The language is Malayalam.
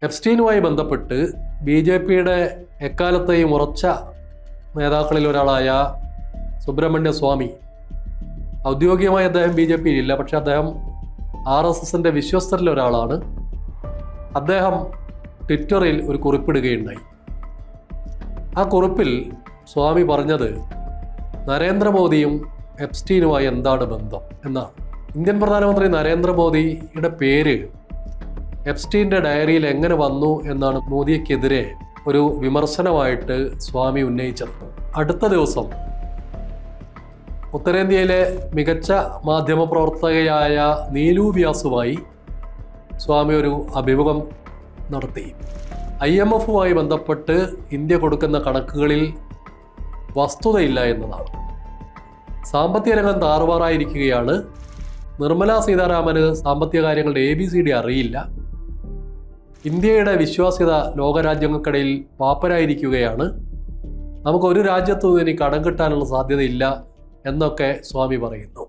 എപ്സ്റ്റീനുമായി ബന്ധപ്പെട്ട് BJPയുടെ എക്കാലത്തെയും ഉറച്ച നേതാക്കളിൽ ഒരാളായ സുബ്രഹ്മണ്യ സ്വാമി, ഔദ്യോഗികമായി അദ്ദേഹം BJPയിൽ ഇല്ല, പക്ഷെ അദ്ദേഹം RSSന്റെ വിശ്വസ്തരിൽ ഒരാളാണ്. അദ്ദേഹം ട്വിറ്ററിൽ ഒരു കുറിപ്പിടുകയുണ്ടായി. ആ കുറിപ്പിൽ സ്വാമി പറഞ്ഞത് നരേന്ദ്രമോദിയും എപ്സ്റ്റീനുമായി എന്താണ് ബന്ധം എന്നാണ്. ഇന്ത്യൻ പ്രധാനമന്ത്രി നരേന്ദ്രമോദിയുടെ പേര് എപ്സ്റ്റീൻ്റെ ഡയറിയിൽ എങ്ങനെ വന്നു എന്നാണ് മോദിക്കെതിരെ ഒരു വിമർശനമായിട്ട് സ്വാമി ഉന്നയിച്ചത്. അടുത്ത ദിവസം ഉത്തരേന്ത്യയിലെ മികച്ച മാധ്യമപ്രവർത്തകയായ നീലു വ്യാസുമായി സ്വാമി ഒരു അഭിമുഖം നടത്തി. IMFുമായി ബന്ധപ്പെട്ട് ഇന്ത്യ കൊടുക്കുന്ന കണക്കുകളിൽ വസ്തുതയില്ല എന്നതാണ്. സാമ്പത്തിക രംഗം താറുമാറായിരിക്കുകയാണ്. നിർമ്മലാ സീതാരാമന് സാമ്പത്തിക കാര്യങ്ങളുടെ ABCD അറിയില്ല. ഇന്ത്യയുടെ വിശ്വാസ്യത ലോകരാജ്യങ്ങൾക്കിടയിൽ പാപ്പരായിരിക്കുകയാണ്. നമുക്ക് ഒരു രാജ്യത്തു നിന്ന് ഇനി കടം കിട്ടാനുള്ള സാധ്യതയില്ല എന്നൊക്കെ സ്വാമി പറയുന്നു.